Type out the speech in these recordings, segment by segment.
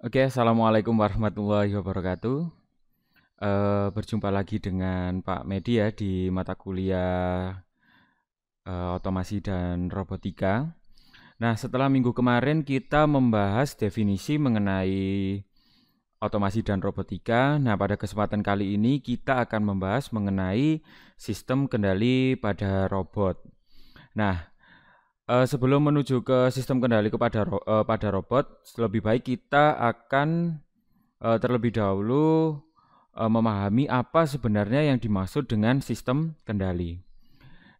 Oke, assalamualaikum warahmatullahi wabarakatuh. Berjumpa lagi dengan Pak Medi ya di mata kuliah otomasi dan robotika. Nah, setelah minggu kemarin kita membahas definisi mengenai otomasi dan robotika. Nah, pada kesempatan kali ini kita akan membahas mengenai sistem kendali pada robot. Nah, sebelum menuju ke sistem kendali pada robot, lebih baik kita akan terlebih dahulu memahami apa sebenarnya yang dimaksud dengan sistem kendali.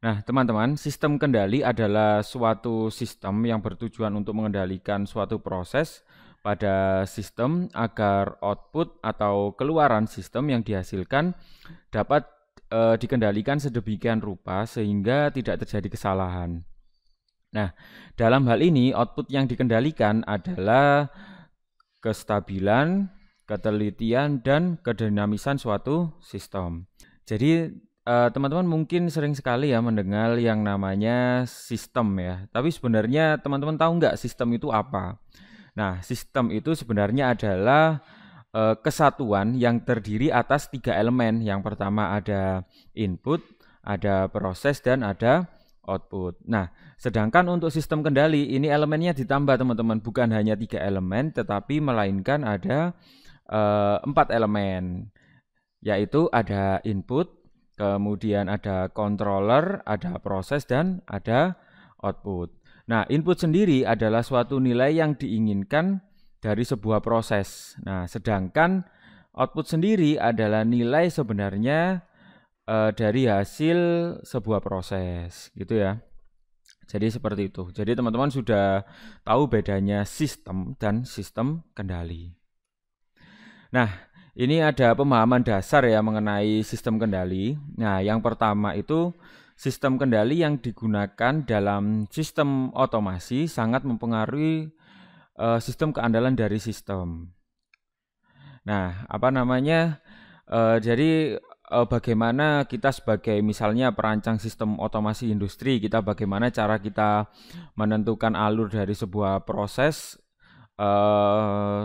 Nah, teman-teman, sistem kendali adalah suatu sistem yang bertujuan untuk mengendalikan suatu proses pada sistem agar output atau keluaran sistem yang dihasilkan dapat dikendalikan sedemikian rupa sehingga tidak terjadi kesalahan. Nah, dalam hal ini output yang dikendalikan adalah kestabilan, ketelitian, dan kedinamisan suatu sistem. Jadi teman-teman mungkin sering sekali ya mendengar yang namanya sistem ya. Tapi sebenarnya teman-teman tahu nggak sistem itu apa? Nah, sistem itu sebenarnya adalah kesatuan yang terdiri atas 3 elemen. Yang pertama ada input, ada proses, dan ada output. Nah, sedangkan untuk sistem kendali ini elemennya ditambah teman-teman, bukan hanya 3 elemen, tetapi melainkan ada 4 elemen, yaitu ada input, kemudian ada controller, ada proses, dan ada output. Nah, input sendiri adalah suatu nilai yang diinginkan dari sebuah proses. Nah, sedangkan output sendiri adalah nilai sebenarnya dari hasil sebuah proses, gitu ya. Jadi seperti itu. Jadi teman-teman sudah tahu bedanya sistem dan sistem kendali. Nah, ini ada pemahaman dasar ya mengenai sistem kendali. Nah, yang pertama itu sistem kendali yang digunakan dalam sistem otomasi sangat mempengaruhi sistem keandalan dari sistem. Nah, apa namanya? Jadi bagaimana kita sebagai misalnya perancang sistem otomasi industri, kita bagaimana cara kita menentukan alur dari sebuah proses eh,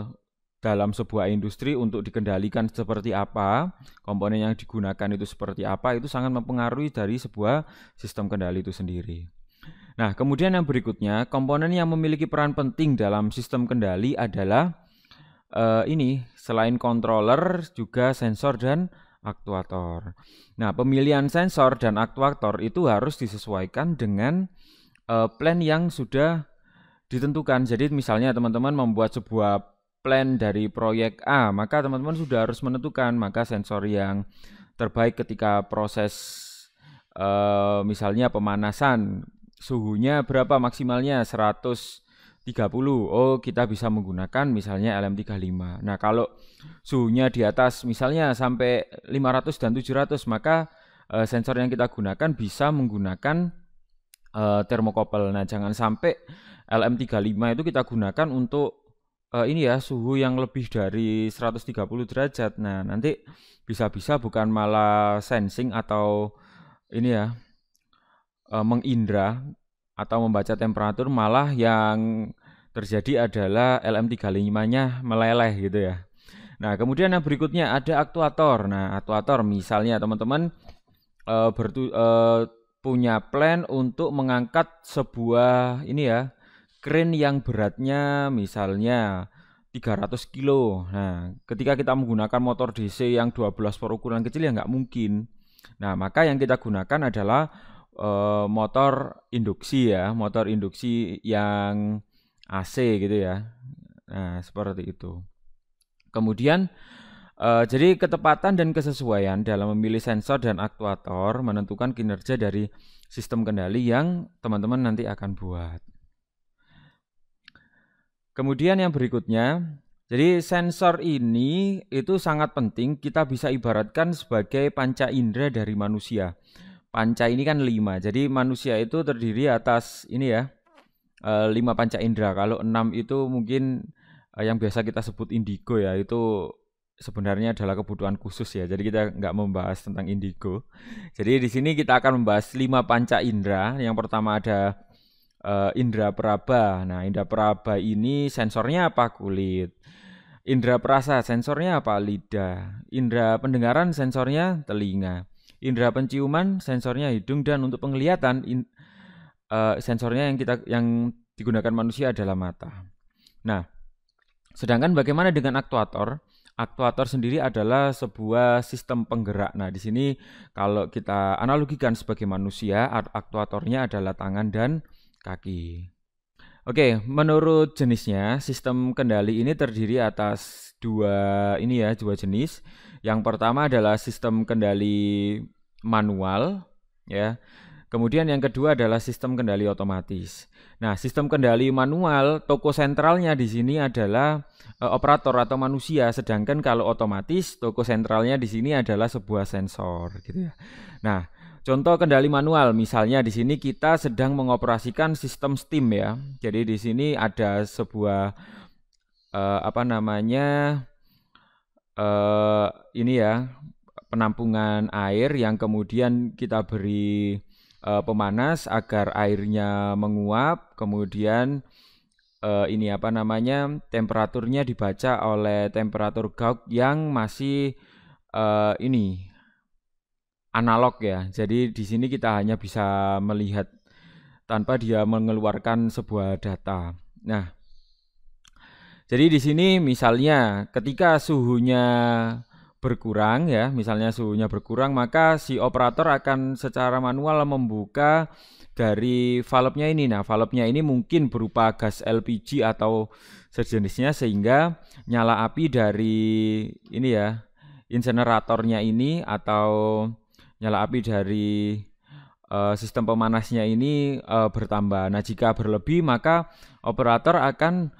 dalam sebuah industri untuk dikendalikan seperti apa, komponen yang digunakan itu seperti apa, itu sangat mempengaruhi dari sebuah sistem kendali itu sendiri. Nah, kemudian yang berikutnya, komponen yang memiliki peran penting dalam sistem kendali adalah ini selain controller juga sensor dan aktuator. Nah, pemilihan sensor dan aktuator itu harus disesuaikan dengan plan yang sudah ditentukan. Jadi misalnya teman-teman membuat sebuah plan dari proyek A, maka teman-teman sudah harus menentukan maka sensor yang terbaik ketika proses misalnya pemanasan, suhunya berapa maksimalnya 130. Oh, kita bisa menggunakan misalnya LM35. Nah, kalau suhunya di atas misalnya sampai 500 dan 700, maka sensor yang kita gunakan bisa menggunakan termokopel. Nah, jangan sampai LM35 itu kita gunakan untuk ini ya, suhu yang lebih dari 130 derajat. Nah, nanti bisa-bisa bukan malah sensing atau ini ya, mengindra atau membaca temperatur, malah yang terjadi adalah LM35-nya meleleh gitu ya. Nah, kemudian yang berikutnya ada aktuator. Nah, aktuator misalnya teman-teman punya plan untuk mengangkat sebuah ini ya, crane yang beratnya misalnya 300 kilo. Nah, ketika kita menggunakan motor DC yang 12 volt ukuran kecil ya nggak mungkin. Nah, maka yang kita gunakan adalah motor induksi ya, motor induksi yang AC gitu ya. Nah, seperti itu. Kemudian jadi ketepatan dan kesesuaian dalam memilih sensor dan aktuator menentukan kinerja dari sistem kendali yang teman-teman nanti akan buat. Kemudian yang berikutnya, jadi sensor ini itu sangat penting, kita bisa ibaratkan sebagai panca indera dari manusia. Panca ini kan 5, jadi manusia itu terdiri atas ini ya, 5 panca indera. Kalau 6 itu mungkin yang biasa kita sebut indigo ya, itu sebenarnya adalah kebutuhan khusus ya. Jadi kita nggak membahas tentang indigo. Jadi di sini kita akan membahas 5 panca indera. Yang pertama ada indera peraba. Nah, indera peraba ini sensornya apa? Kulit. Indra perasa sensornya apa? Lidah. Indra pendengaran sensornya telinga. Indra penciuman sensornya hidung, dan untuk penglihatan sensornya yang digunakan manusia adalah mata. Nah, sedangkan bagaimana dengan aktuator? Aktuator sendiri adalah sebuah sistem penggerak. Nah, di sini kalau kita analogikan sebagai manusia, aktuatornya adalah tangan dan kaki. Oke, menurut jenisnya, sistem kendali ini terdiri atas dua jenis. Yang pertama adalah sistem kendali manual, ya. Kemudian yang kedua adalah sistem kendali otomatis. Nah, sistem kendali manual, toko sentralnya di sini adalah operator atau manusia, sedangkan kalau otomatis, toko sentralnya di sini adalah sebuah sensor, gitu ya. Nah, contoh kendali manual, misalnya di sini kita sedang mengoperasikan sistem steam ya. Jadi di sini ada sebuah penampungan air yang kemudian kita beri pemanas agar airnya menguap, kemudian temperaturnya dibaca oleh temperatur Gauge yang masih analog ya. Jadi di sini kita hanya bisa melihat tanpa dia mengeluarkan sebuah data. Nah, jadi di sini misalnya ketika suhunya berkurang ya, maka si operator akan secara manual membuka dari valve-nya ini. Nah, valve-nya ini mungkin berupa gas LPG atau sejenisnya, sehingga nyala api dari inseneratornya ini atau nyala api dari sistem pemanasnya ini bertambah. Nah, jika berlebih maka operator akan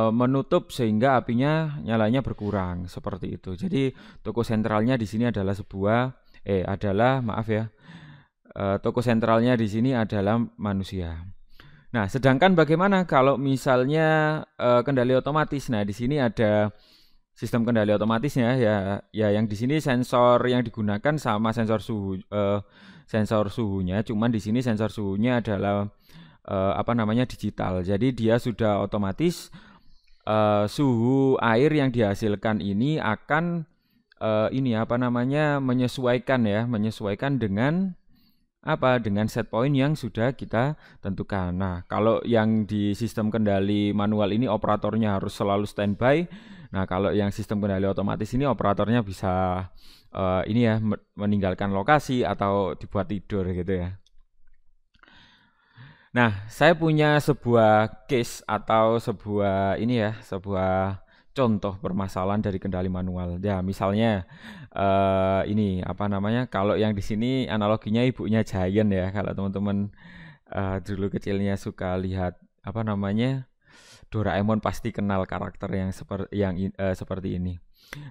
menutup sehingga apinya nyalanya berkurang, seperti itu. Jadi toko sentralnya di sini adalah toko sentralnya di sini adalah manusia. Nah, sedangkan bagaimana kalau misalnya kendali otomatis? Nah, di sini ada sistem kendali otomatisnya ya yang di sini sensor yang digunakan sama sensor suhunya, cuman di sini sensor suhunya adalah digital. Jadi dia sudah otomatis suhu air yang dihasilkan ini akan menyesuaikan dengan set point yang sudah kita tentukan. Nah, kalau yang di sistem kendali manual ini operatornya harus selalu standby. Nah, kalau yang sistem kendali otomatis ini operatornya bisa meninggalkan lokasi atau dibuat tidur gitu ya. Nah, saya punya sebuah case atau sebuah contoh permasalahan dari kendali manual. Ya, misalnya kalau yang di sini analoginya ibunya Giant ya. Kalau teman-teman dulu kecilnya suka lihat Doraemon, pasti kenal karakter yang seperti ini.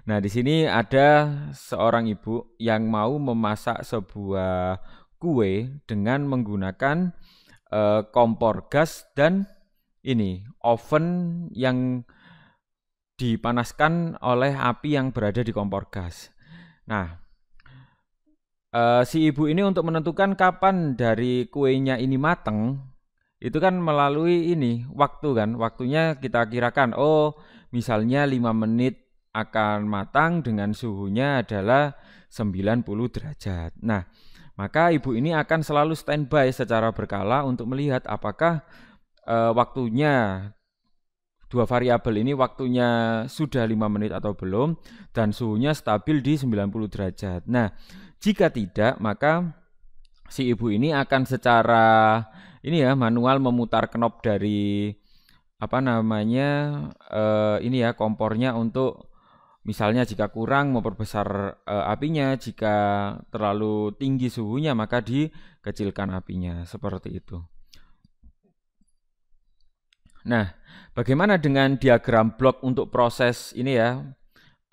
Nah, di sini ada seorang ibu yang mau memasak sebuah kue dengan menggunakan kompor gas dan oven yang dipanaskan oleh api yang berada di kompor gas. Nah, si ibu ini untuk menentukan kapan dari kuenya ini mateng, itu kan melalui waktu kan. Waktunya kita kirakan, misalnya 5 menit akan matang dengan suhunya adalah 90 derajat. Nah, maka ibu ini akan selalu standby secara berkala untuk melihat apakah waktunya, dua variabel ini waktunya sudah 5 menit atau belum, dan suhunya stabil di 90 derajat. Nah, jika tidak, maka si ibu ini akan secara manual memutar knob dari kompornya untuk misalnya jika kurang memperbesar apinya, jika terlalu tinggi suhunya maka dikecilkan apinya, seperti itu. Nah, bagaimana dengan diagram blok untuk proses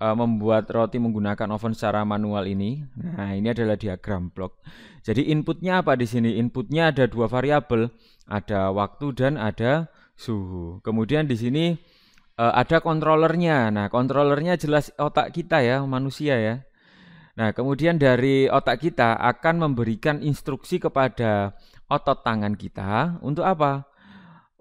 membuat roti menggunakan oven secara manual ini? Nah, ini adalah diagram blok. Jadi inputnya apa di sini? Inputnya ada 2 variabel, ada waktu dan ada suhu. Kemudian di sini ada kontrolernya. Nah, kontrolernya jelas otak kita ya, manusia ya. Nah, kemudian dari otak kita akan memberikan instruksi kepada otot tangan kita untuk apa?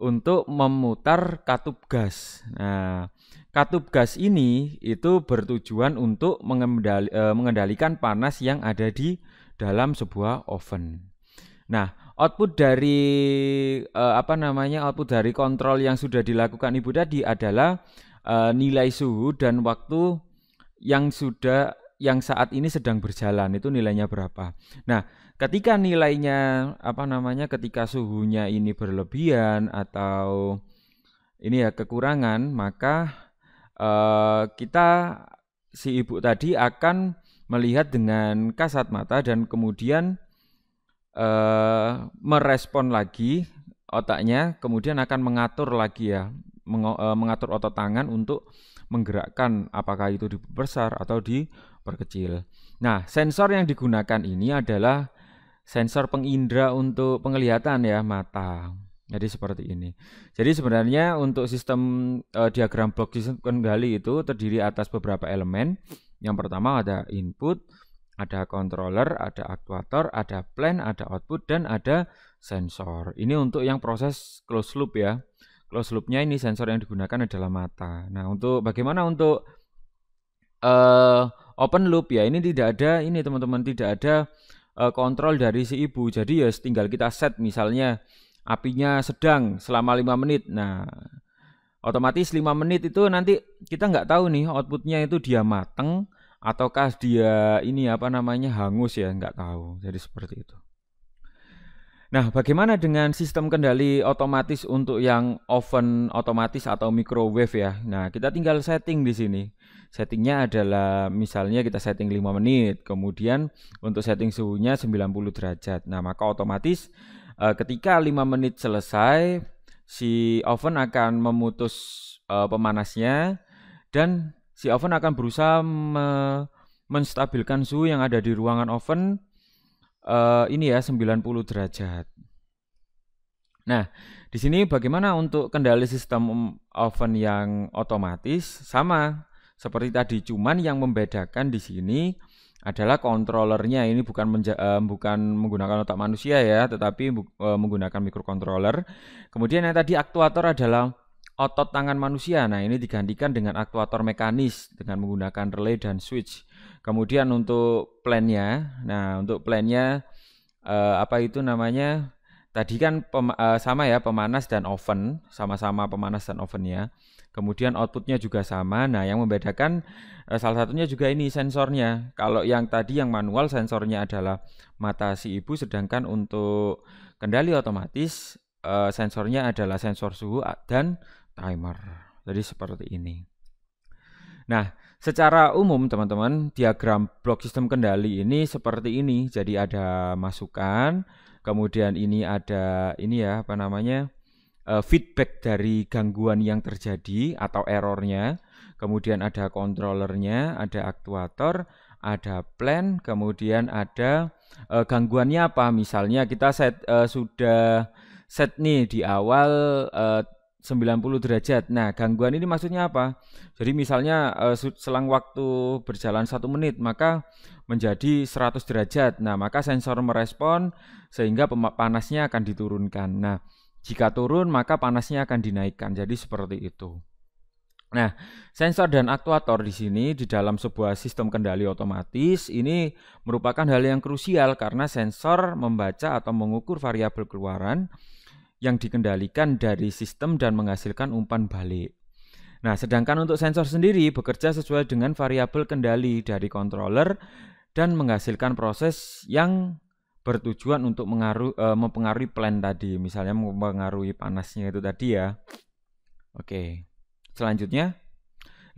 untuk memutar katup gas. Nah, katup gas ini itu bertujuan untuk mengendalikan panas yang ada di dalam sebuah oven. Nah, output dari output dari kontrol yang sudah dilakukan Ibu tadi adalah nilai suhu dan waktu yang saat ini sedang berjalan, itu nilainya berapa. Nah, ketika nilainya ketika suhunya ini berlebihan atau ini ya kekurangan, maka si ibu tadi akan melihat dengan kasat mata dan kemudian merespon lagi otaknya, kemudian akan mengatur lagi ya, mengatur otot tangan untuk menggerakkan apakah itu diperbesar atau diperkecil. Nah, sensor yang digunakan ini adalah sensor pengindra untuk penglihatan ya, mata. Jadi seperti ini. Jadi sebenarnya untuk sistem diagram blok sistem kendali itu terdiri atas beberapa elemen. Yang pertama ada input, ada controller, ada aktuator, ada plan, ada output, dan ada sensor. Ini untuk yang proses closed loop ya. Closed loopnya ini sensor yang digunakan adalah mata. Nah, untuk bagaimana untuk open loop ya, ini tidak ada ini teman-teman, tidak ada kontrol dari si ibu. Jadi ya tinggal kita set misalnya apinya sedang selama 5 menit. Nah, otomatis 5 menit itu nanti kita nggak tahu nih outputnya itu dia mateng ataukah dia ini hangus ya, nggak tahu. Jadi seperti itu. Nah, bagaimana dengan sistem kendali otomatis untuk yang oven otomatis atau microwave ya? Nah, kita tinggal setting di sini. Settingnya adalah misalnya kita setting 5 menit, kemudian untuk setting suhunya 90 derajat. Nah, maka otomatis ketika 5 menit selesai, si oven akan memutus pemanasnya dan si oven akan berusaha menstabilkan suhu yang ada di ruangan oven ini ya 90 derajat. Nah, di sini bagaimana untuk kendali sistem oven yang otomatis? Sama seperti tadi, cuman yang membedakan di sini adalah kontrolernya. Ini bukan menggunakan otak manusia ya, tetapi menggunakan microcontroller. Kemudian yang tadi aktuator adalah otot tangan manusia. Nah, ini digantikan dengan aktuator mekanis dengan menggunakan relay dan switch. Kemudian untuk plan-nya, tadi kan sama ya, pemanas dan oven, sama-sama pemanas dan ovennya. Kemudian outputnya juga sama. Nah, yang membedakan salah satunya juga ini sensornya. Kalau yang tadi yang manual sensornya adalah mata si ibu, sedangkan untuk kendali otomatis sensornya adalah sensor suhu dan timer. Jadi seperti ini. Nah, secara umum teman-teman, diagram blok sistem kendali ini seperti ini. Jadi ada masukan, kemudian ini ada feedback dari gangguan yang terjadi atau errornya. Kemudian ada controllernya, ada aktuator, ada plan, kemudian ada gangguannya apa. Misalnya kita sudah set nih di awal 90 derajat. Nah, gangguan ini maksudnya apa? Jadi misalnya selang waktu berjalan 1 menit, maka menjadi 100 derajat. Nah, maka sensor merespon sehingga panasnya akan diturunkan. Nah, jika turun, maka panasnya akan dinaikkan. Jadi seperti itu. Nah, sensor dan aktuator di sini di dalam sebuah sistem kendali otomatis ini merupakan hal yang krusial karena sensor membaca atau mengukur variabel keluaran yang dikendalikan dari sistem dan menghasilkan umpan balik. Nah, sedangkan untuk sensor sendiri bekerja sesuai dengan variabel kendali dari controller dan menghasilkan proses yang bertujuan untuk mempengaruhi plan tadi, misalnya mempengaruhi panasnya itu tadi ya. Oke, selanjutnya.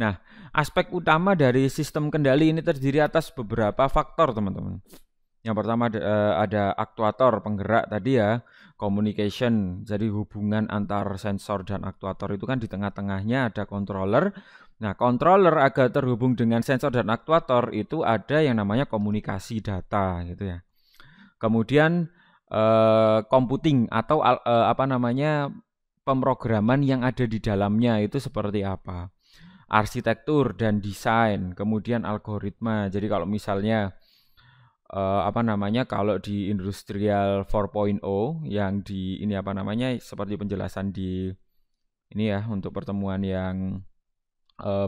Nah, aspek utama dari sistem kendali ini terdiri atas beberapa faktor teman-teman. Yang pertama ada aktuator penggerak tadi ya, communication. Jadi hubungan antar sensor dan aktuator itu kan di tengah-tengahnya ada controller. Nah, controller agar terhubung dengan sensor dan aktuator itu ada yang namanya komunikasi data gitu ya. Kemudian computing atau pemrograman yang ada di dalamnya itu seperti apa. Arsitektur dan desain, kemudian algoritma. Jadi kalau misalnya apa namanya, kalau di Industrial 4.0 yang di ini apa namanya, seperti penjelasan di ini ya, untuk pertemuan yang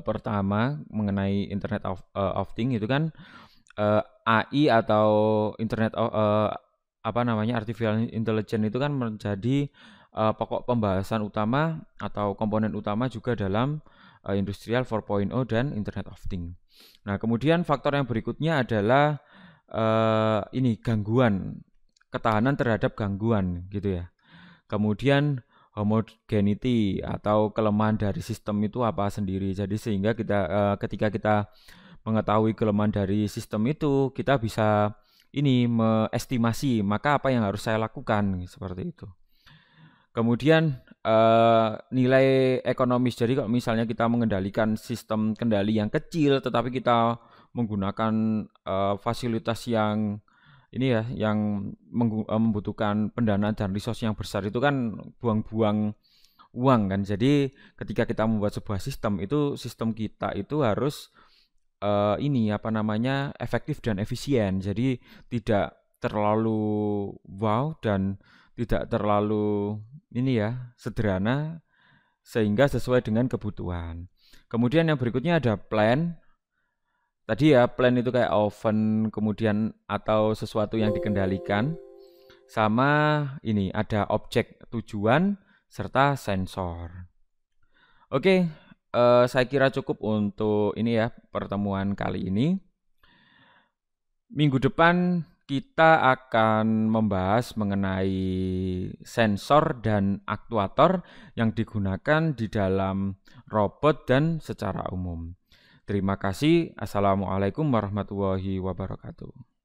pertama mengenai Internet of Things itu kan AI atau Internet apa namanya, Artificial Intelligence itu kan menjadi pokok pembahasan utama atau komponen utama juga dalam Industrial 4.0 dan Internet of Things. Nah, kemudian faktor yang berikutnya adalah ini gangguan, ketahanan terhadap gangguan gitu ya. Kemudian homogeneity atau kelemahan dari sistem itu apa sendiri. Jadi sehingga kita ketika kita mengetahui kelemahan dari sistem itu, kita bisa ini mengestimasi maka apa yang harus saya lakukan seperti itu. Kemudian nilai ekonomis. Jadi kalau misalnya kita mengendalikan sistem kendali yang kecil, tetapi kita menggunakan fasilitas yang ini ya, yang membutuhkan pendanaan dan resource yang besar, itu kan buang-buang uang kan. Jadi ketika kita membuat sebuah sistem itu, sistem kita itu harus ini apa namanya, efektif dan efisien. Jadi tidak terlalu wow dan tidak terlalu ini ya, sederhana, sehingga sesuai dengan kebutuhan. Kemudian yang berikutnya ada plan. Tadi ya, plan itu kayak oven, kemudian atau sesuatu yang dikendalikan. Sama ini ada objek tujuan serta sensor. Oke, saya kira cukup untuk ini ya, pertemuan kali ini. Minggu depan kita akan membahas mengenai sensor dan aktuator yang digunakan di dalam robot dan secara umum. Terima kasih. Assalamualaikum warahmatullahi wabarakatuh.